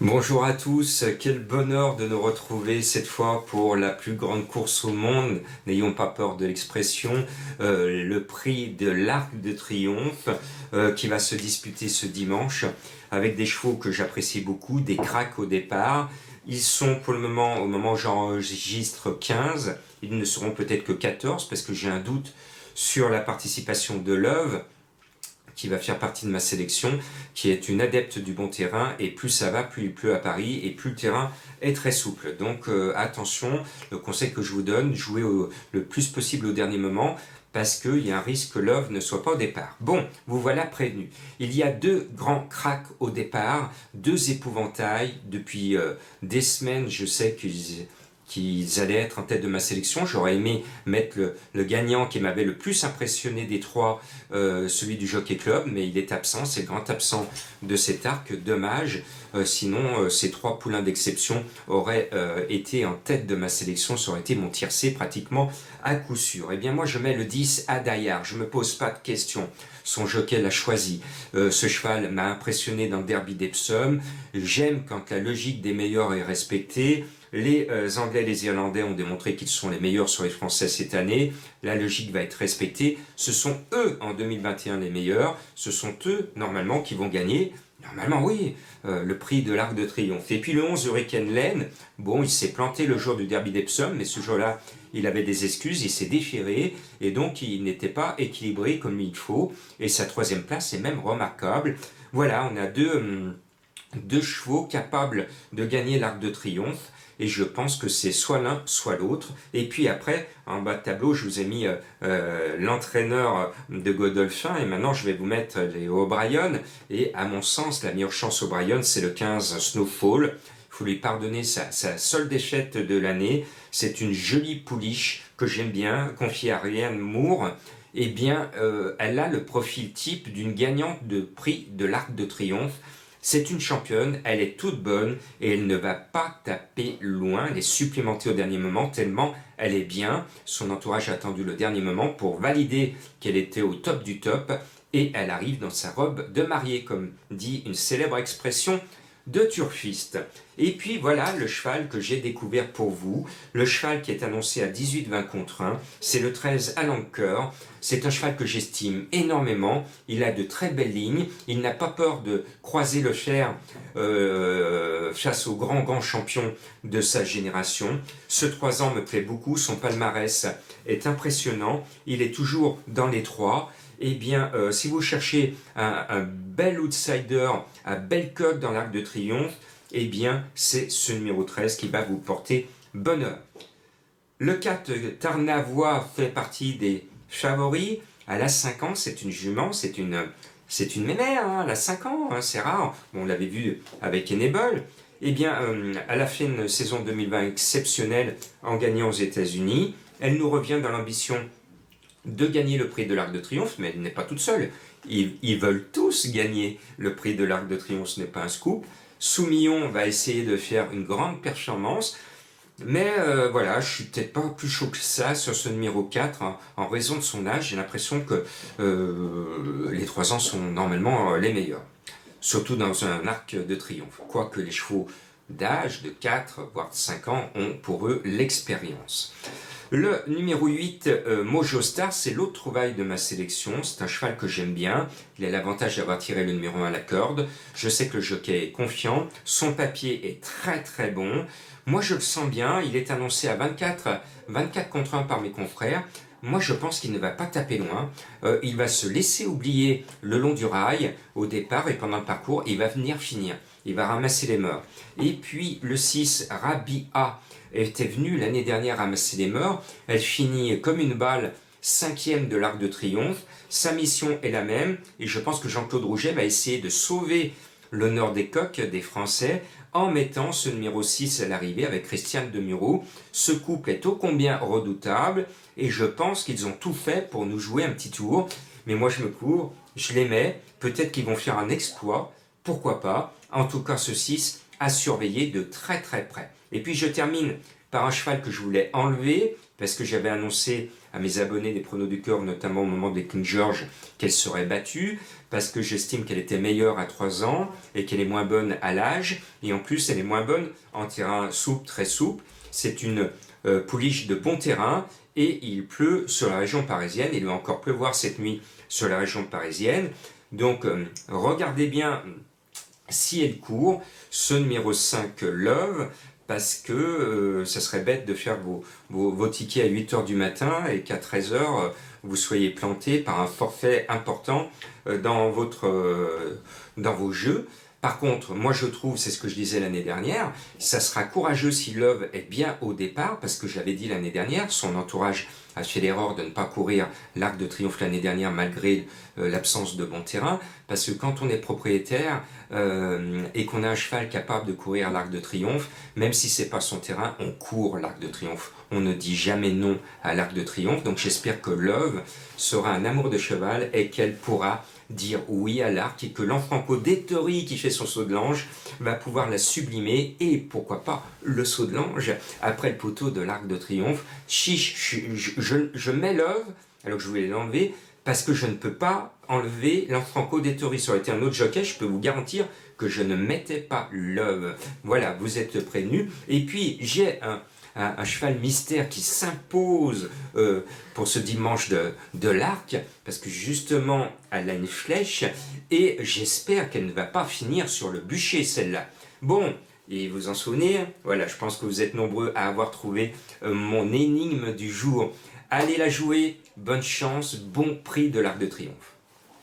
Bonjour à tous, quel bonheur de nous retrouver cette fois pour la plus grande course au monde, n'ayons pas peur de l'expression, le prix de l'Arc de Triomphe qui va se disputer ce dimanche avec des chevaux que j'apprécie beaucoup, des cracks au départ. Ils sont pour le moment, au moment où j'enregistre 15, ils ne seront peut-être que 14 parce que j'ai un doute sur la participation de l'œuvre qui va faire partie de ma sélection, qui est une adepte du bon terrain, et plus ça va, plus il pleut à Paris, et plus le terrain est très souple. Donc attention, le conseil que je vous donne, jouez le plus possible au dernier moment, parce qu'il y a un risque que l'œuvre ne soit pas au départ. Bon, vous voilà prévenu. Il y a deux grands cracks au départ, deux épouvantails. Depuis des semaines, je sais qu'ils allaient être en tête de ma sélection. J'aurais aimé mettre le gagnant qui m'avait le plus impressionné des trois, celui du Jockey Club, mais il est absent, c'est le grand absent de cet arc, dommage. Sinon, ces trois poulains d'exception auraient été en tête de ma sélection, ça aurait été mon tiercé pratiquement à coup sûr. Eh bien moi je mets le 10 à Dayard, je me pose pas de questions. Son jockey l'a choisi. Ce cheval m'a impressionné dans le derby d'Epsom. J'aime quand la logique des meilleurs est respectée. Les Anglais et les Irlandais ont démontré qu'ils sont les meilleurs sur les Français cette année. La logique va être respectée. Ce sont eux, en 2021, les meilleurs. Ce sont eux, normalement, qui vont gagner. Normalement, oui, le prix de l'Arc de Triomphe. Et puis le 11, Hurricane Lane, bon, il s'est planté le jour du derby d'Epsom, mais ce jour-là, il avait des excuses, il s'est déchiré, et donc il n'était pas équilibré comme il faut. Et sa troisième place est même remarquable. Voilà, on a deux chevaux capables de gagner l'Arc de Triomphe. Et je pense que c'est soit l'un, soit l'autre. Et puis après, en bas de tableau, je vous ai mis l'entraîneur de Godolphin. Et maintenant, je vais vous mettre les O'Brien. Et à mon sens, la meilleure chance O'Brien, c'est le 15 Snowfall. Il faut lui pardonner sa seule défaite de l'année. C'est une jolie pouliche que j'aime bien, confiée à Ryan Moore. Eh bien, elle a le profil type d'une gagnante de prix de l'Arc de Triomphe. C'est une championne, elle est toute bonne et elle ne va pas taper loin, elle est supplémentée au dernier moment tellement elle est bien. Son entourage a attendu le dernier moment pour valider qu'elle était au top du top et elle arrive dans sa robe de mariée, comme dit une célèbre expression de turfiste. Et puis voilà le cheval que j'ai découvert pour vous, le cheval qui est annoncé à 18-20 contre 1, c'est le 13 Alanker. C'est un cheval que j'estime énormément, il a de très belles lignes, il n'a pas peur de croiser le fer face aux grands champions de sa génération. Ce 3 ans me plaît beaucoup, son palmarès est impressionnant, il est toujours dans les 3. Eh bien, si vous cherchez un bel outsider, un bel cote dans l'Arc de Triomphe, eh bien, c'est ce numéro 13 qui va vous porter bonheur. Le 4 Tarnavois fait partie des favoris. Elle a 5 ans, c'est une jument, c'est une mémère, hein, elle a 5 ans, hein, c'est rare. Bon, on l'avait vu avec Enable. Eh bien, elle a fait une saison 2020 exceptionnelle en gagnant aux États-Unis. Elle nous revient dans l'ambition de gagner le prix de l'Arc de Triomphe, mais elle n'est pas toute seule. Ils veulent tous gagner le prix de l'Arc de Triomphe, ce n'est pas un scoop. Soumillon va essayer de faire une grande performance, mais voilà, je suis peut-être pas plus chaud que ça sur ce numéro 4, hein, en raison de son âge. J'ai l'impression que les 3 ans sont normalement les meilleurs, surtout dans un Arc de Triomphe, quoique les chevaux d'âge de 4 voire de 5 ans ont pour eux l'expérience. Le numéro 8, Mojo Star, c'est l'autre trouvaille de ma sélection. C'est un cheval que j'aime bien. Il a l'avantage d'avoir tiré le numéro 1 à la corde. Je sais que le jockey est confiant. Son papier est très très bon. Moi, je le sens bien. Il est annoncé à 24 contre 1 par mes confrères. Moi, je pense qu'il ne va pas taper loin. Il va se laisser oublier le long du rail au départ et pendant le parcours. Il va venir finir. Il va ramasser les morts. Et puis, le 6, Rabia, était venue l'année dernière ramasser les morts. Elle finit comme une balle 5e de l'Arc de Triomphe. Sa mission est la même. Et je pense que Jean-Claude Rouget va essayer de sauver l'honneur des coqs des Français en mettant ce numéro 6 à l'arrivée avec Christiane Demuro. Ce couple est ô combien redoutable et je pense qu'ils ont tout fait pour nous jouer un petit tour. Mais moi je me cours, je les mets, peut-être qu'ils vont faire un exploit, pourquoi pas. En tout cas ce 6 à surveiller de très très près. Et puis je termine par un cheval que je voulais enlever, parce que j'avais annoncé à mes abonnés des pronos du cœur, notamment au moment des King George, qu'elle serait battue, parce que j'estime qu'elle était meilleure à 3 ans et qu'elle est moins bonne à l'âge, et en plus elle est moins bonne en terrain souple, très souple. C'est une pouliche de bon terrain, et il pleut sur la région parisienne, il va encore pleuvoir cette nuit sur la région parisienne, donc regardez bien si elle court, ce numéro 5 Love, parce que ça serait bête de faire vos tickets à 8h du matin et qu'à 13h, vous soyez planté par un forfait important dans vos jeux. Par contre, moi je trouve, c'est ce que je disais l'année dernière, ça sera courageux si Love est bien au départ, parce que je l'avais dit l'année dernière, son entourage a fait l'erreur de ne pas courir l'Arc de Triomphe l'année dernière malgré l'absence de bon terrain, parce que quand on est propriétaire et qu'on a un cheval capable de courir l'Arc de Triomphe, même si c'est pas son terrain, on court l'Arc de Triomphe. On ne dit jamais non à l'Arc de Triomphe, donc j'espère que Love sera un amour de cheval et qu'elle pourra dire oui à l'arc, et que l'Enfranco d'Ettori qui fait son saut de l'ange va pouvoir la sublimer, et pourquoi pas le saut de l'ange après le poteau de l'Arc de Triomphe. Chiche, je mets Love alors que je voulais l'enlever parce que je ne peux pas enlever l'Enfranco d'Ettori. Ça aurait été un autre jockey, je peux vous garantir que je ne mettais pas Love. Voilà, vous êtes prévenus. Et puis j'ai un cheval mystère qui s'impose pour ce dimanche de l'Arc, parce que justement elle a une flèche, et j'espère qu'elle ne va pas finir sur le bûcher celle-là. Bon, et vous en souvenez, voilà, je pense que vous êtes nombreux à avoir trouvé mon énigme du jour. Allez la jouer, bonne chance, bon prix de l'Arc de Triomphe.